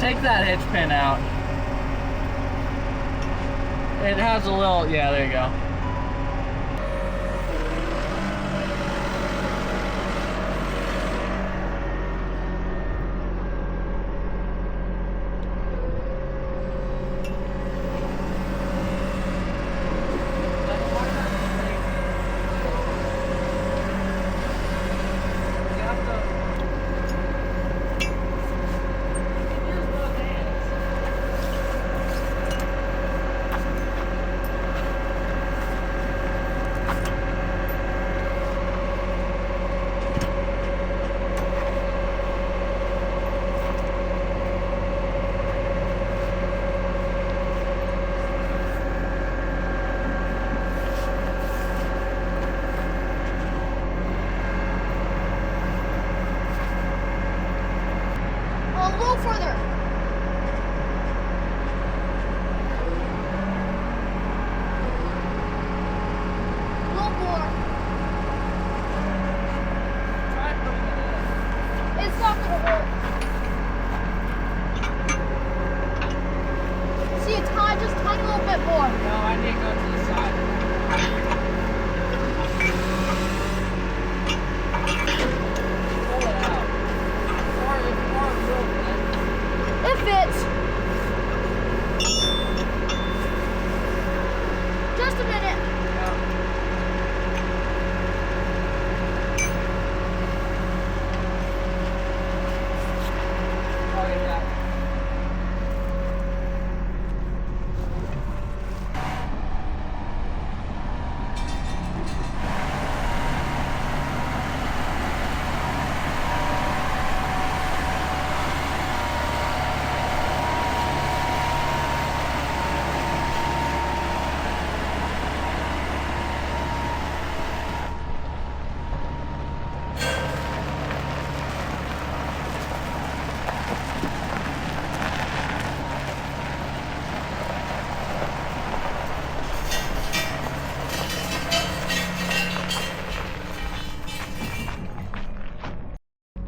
take that hitch pin out. It has a little, yeah, there you go.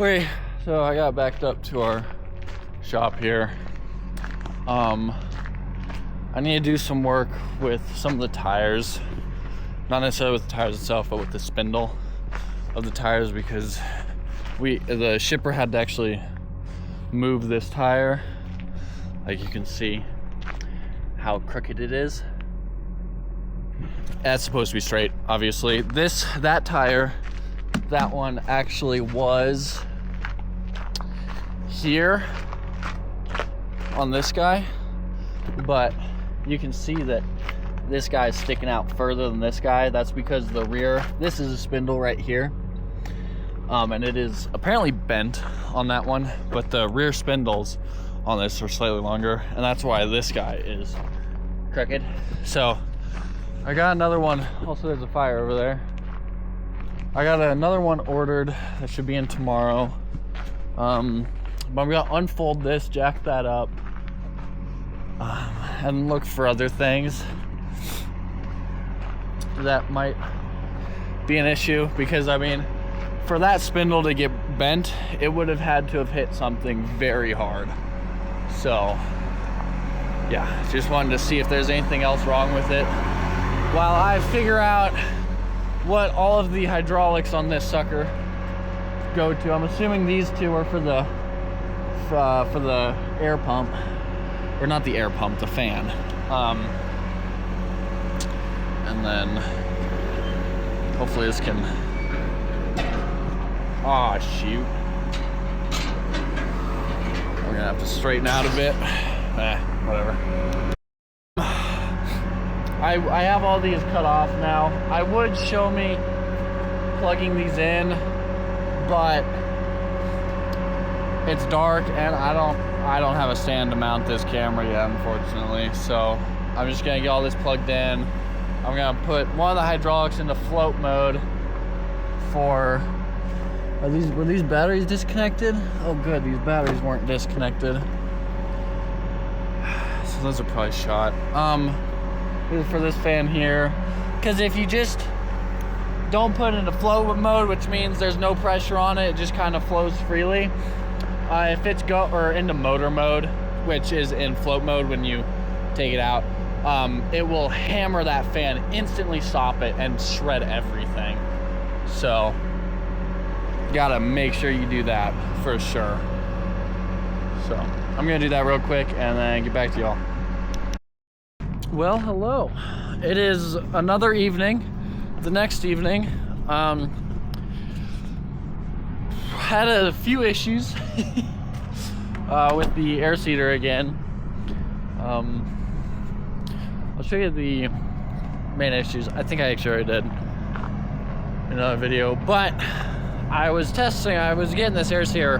Okay, so I got backed up to our shop here. I need to do some work with some of the tires, not necessarily with the tires itself, but with the spindle of the tires, because the shipper had to actually move this tire. Like you can see how crooked it is. That's supposed to be straight, obviously. That tire, that one actually was here on this guy, but you can see that this guy is sticking out further than this guy. That's because the rear, this is a spindle right here, and it is apparently bent on that one, but the rear spindles on this are slightly longer, and that's why this guy is crooked. So I got another one. Also, there's a fire over there. I got another one ordered that should be in tomorrow. But I'm gonna unfold this, jack that up, and look for other things that might be an issue, because I mean, for that spindle to get bent, it would have had to have hit something very hard. So yeah, just wanted to see if there's anything else wrong with it while I figure out what all of the hydraulics on this sucker go to. I'm assuming these two are for the air pump, or not the air pump, the fan. And then hopefully this can, oh shoot, we're gonna have to straighten out a bit. Whatever. I have all these cut off now. I would show me plugging these in, but it's dark and I don't have a stand to mount this camera yet, unfortunately. So I'm just gonna get all this plugged in. I'm gonna put one of the hydraulics into float mode for, were these batteries disconnected? Oh good, these batteries weren't disconnected. So those are probably shot. This is for this fan here, because if you just don't put it into float mode, which means there's no pressure on it, it just kind of flows freely. If it's into motor mode, which is in float mode when you take it out, it will hammer that fan, instantly stop it, and shred everything. So gotta make sure you do that for sure. So I'm gonna do that real quick and then get back to y'all. Well, hello. It is another evening, the next evening. Had a few issues with the air seeder again. I'll show you the main issues. I think I actually already did in another video, but I was getting this air seeder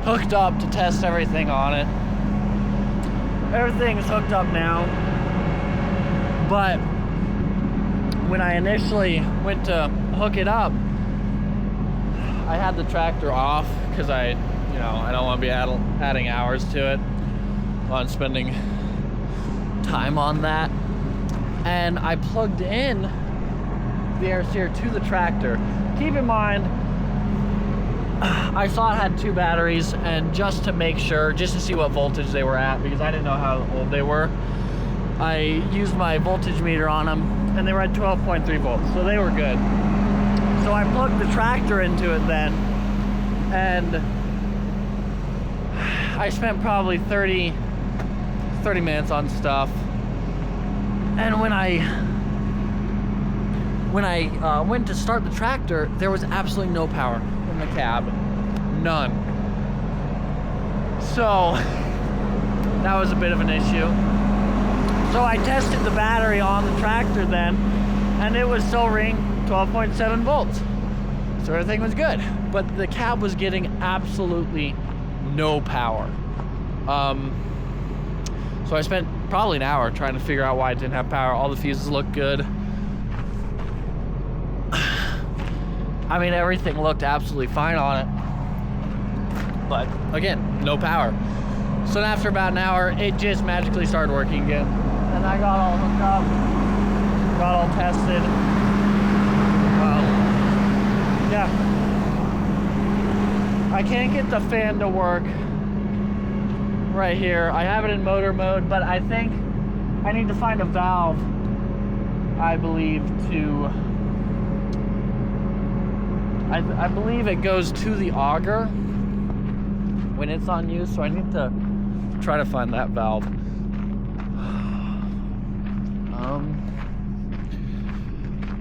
hooked up to test everything on it. Everything's hooked up now, but when I initially went to hook it up, I had the tractor off because I don't want to be adding hours to it on spending time on that. And I plugged in the air seeder to the tractor. Keep in mind, I saw it had 2 batteries, and just to make sure, just to see what voltage they were at, because I didn't know how old they were, I used my voltage meter on them, and they were at 12.3 volts, so they were good. So I plugged the tractor into it then, and I spent probably 30 minutes on stuff. And when I went to start the tractor, there was absolutely no power in the cab. None. So that was a bit of an issue. So I tested the battery on the tractor then, and it was still reading 12.7 volts. So everything was good. But the cab was getting absolutely no power. So I spent probably an hour trying to figure out why it didn't have power. All the fuses looked good. I mean, everything looked absolutely fine on it. But again, no power. So after about an hour, it just magically started working again. And I got all hooked up, got all tested. Yeah. I can't get the fan to work right here. I have it in motor mode, but I think I need to find a valve, I believe, to... I believe it goes to the auger when it's on use, so I need to try to find that valve.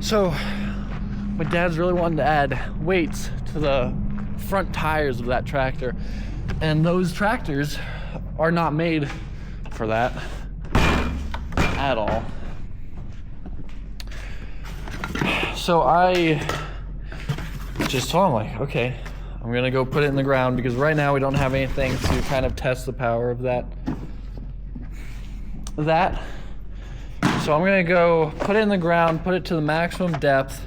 So my dad's really wanting to add weights to the front tires of that tractor, and those tractors are not made for that at all. So I just told him, like, okay, I'm gonna go put it in the ground, because right now we don't have anything to kind of test the power of that. So I'm gonna go put it in the ground, put it to the maximum depth,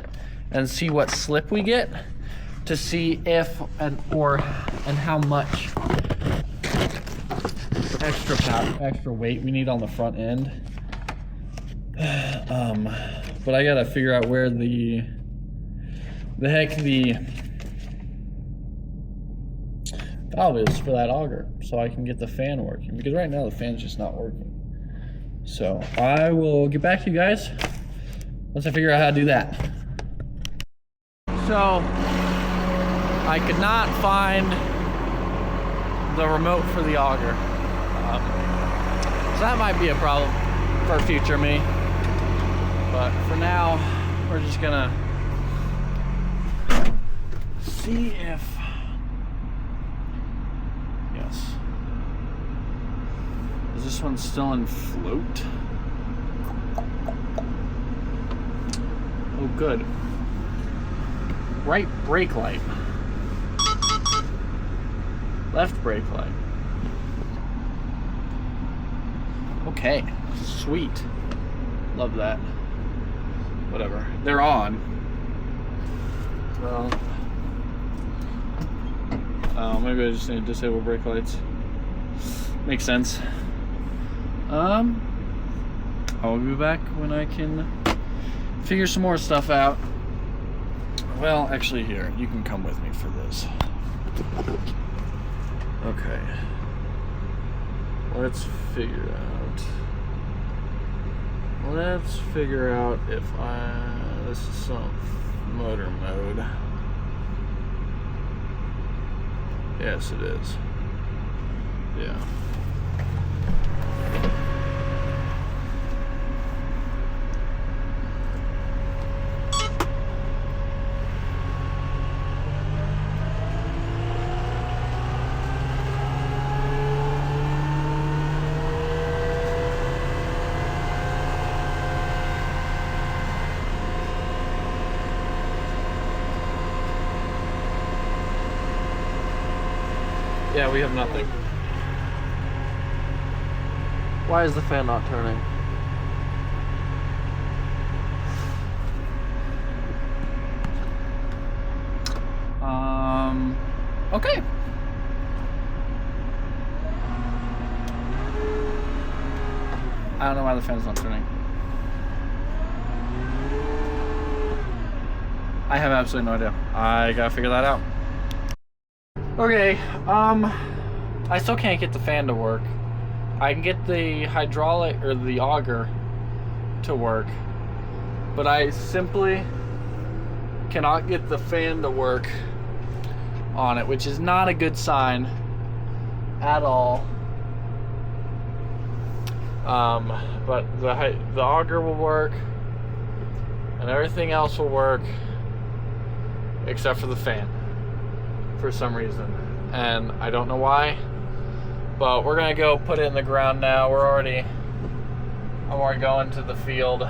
and see what slip we get, to see if and how much extra weight we need on the front end. But I gotta figure out where the heck the valve is for that auger, so I can get the fan working, because right now the fan's just not working. So I will get back to you guys once I figure out how to do that. So I could not find the remote for the auger. So that might be a problem for future me. But for now, we're just gonna see if... Yes. Is this one still in float? Oh, good. Right brake light. Left brake light. Okay, sweet. Love that. Whatever. They're on. Well, maybe I just need to disable brake lights. Makes sense. I'll be back when I can figure some more stuff out. Well, actually, here, you can come with me for this. Okay. let's figure out if this is some motor mode. Yes, it is. Yeah. Yeah, we have nothing. Why is the fan not turning? Okay. I don't know why the fan's not turning. I have absolutely no idea. I gotta figure that out. Okay, I still can't get the fan to work. I can get the hydraulic or the auger to work, but I simply cannot get the fan to work on it, which is not a good sign at all. But the auger will work and everything else will work except for the fan for some reason, and I don't know why, but we're gonna go put it in the ground now. I'm already going to the field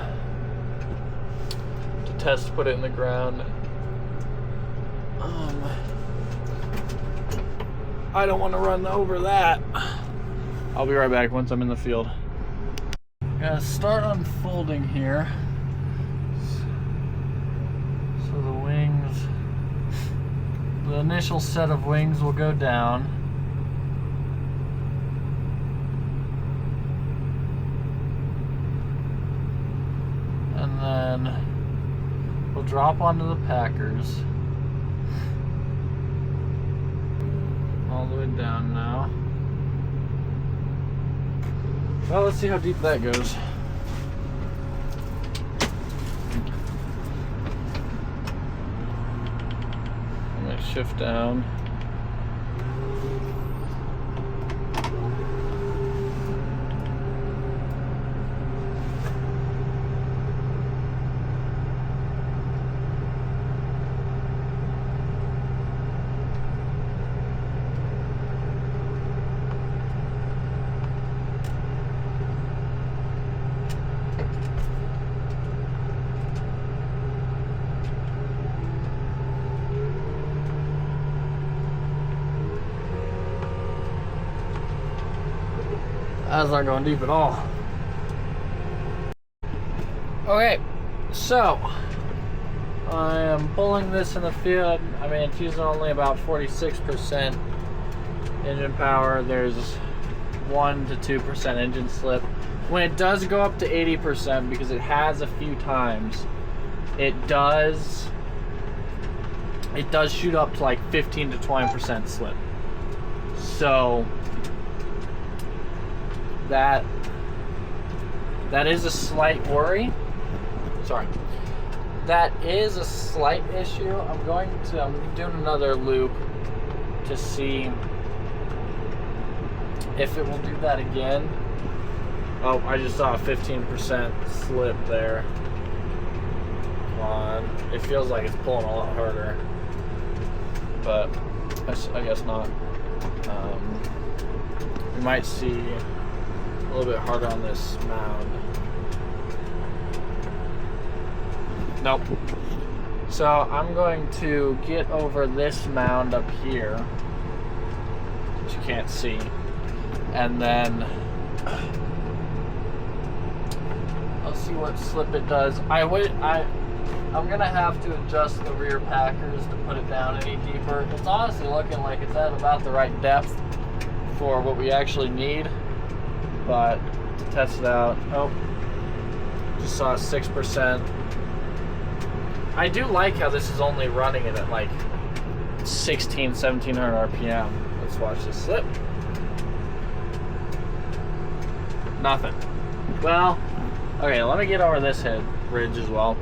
to test put it in the ground. I don't want to run over that. I'll be right back once I'm in the field. I'm gonna start unfolding here. So the wings, the initial set of wings will go down. And then we'll drop onto the packers. All the way down now. Well, let's see how deep that goes. I'm gonna shift down. That's not going deep at all. Okay, so I am pulling this in the field. I mean, it's using only about 46% engine power. There's 1 to 2% engine slip. When it does go up to 80%, because it has a few times, it does shoot up to like 15 to 20% slip. So that is a slight worry. Sorry. That is a slight issue. I'm doing another loop to see if it will do that again. Oh, I just saw a 15% slip there. Come on. It feels like it's pulling a lot harder, but I guess not. We might see a little bit harder on this mound. Nope. So I'm going to get over this mound up here, which you can't see, and then I'll see what slip it does. I'm gonna have to adjust the rear packers to put it down any deeper. It's honestly looking like it's at about the right depth for what we actually need. But to test it out, oh, just saw 6%. I do like how this is only running it at like 1700 RPM. Let's watch this slip. Nothing. Well, okay, let me get over this ridge as well,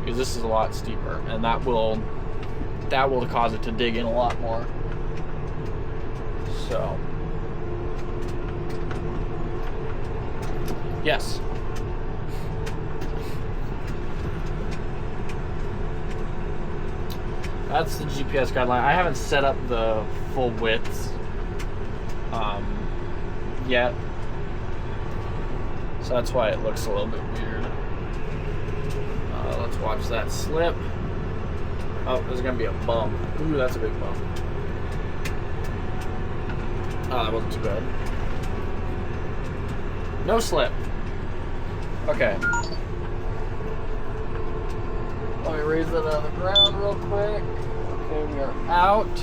because this is a lot steeper, and that will cause it to dig in a lot more. So, yes. That's the GPS guideline. I haven't set up the full width yet, so that's why it looks a little bit weird. Let's watch that slip. Oh, there's gonna be a bump. Ooh, that's a big bump. Oh, that wasn't too bad. No slip. Okay. Let me raise that out of the ground real quick. Okay, we are out.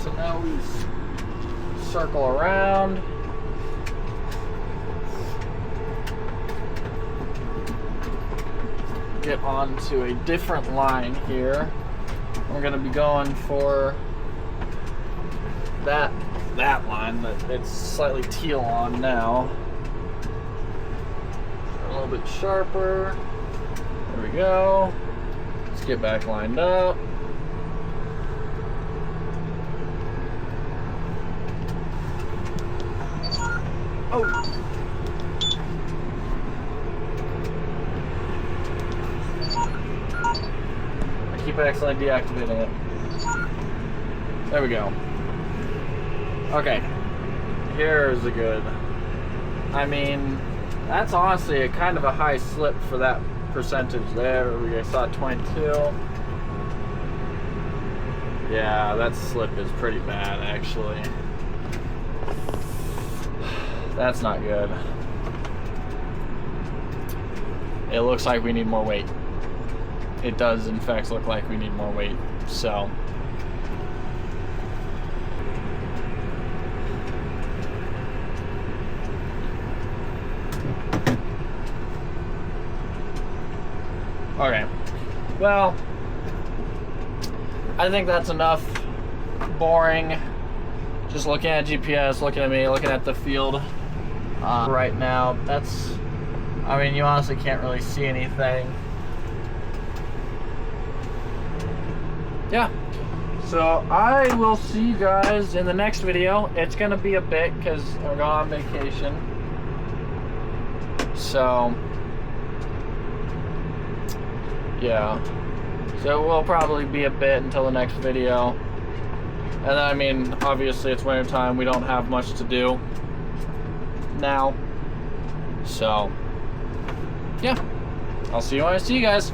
So now we circle around. Get onto a different line here. We're gonna be going for that line that it's slightly teal on now. A little bit sharper. There we go. Let's get back lined up. Oh. I keep accidentally deactivating it. There we go. Okay. Here's the good. I mean, that's honestly a kind of a high slip for that percentage there. We saw 22. Yeah, that slip is pretty bad actually. That's not good. It looks like we need more weight. It does in fact look like we need more weight. So okay, well, I think that's enough boring. Just looking at GPS, looking at me, looking at the field right now. That's, I mean, you honestly can't really see anything. Yeah, so I will see you guys in the next video. It's gonna be a bit because we're going on vacation. So yeah, so it will probably be a bit until the next video. And then, I mean, obviously it's winter time. We don't have much to do now. So, yeah, I'll see you when I see you guys.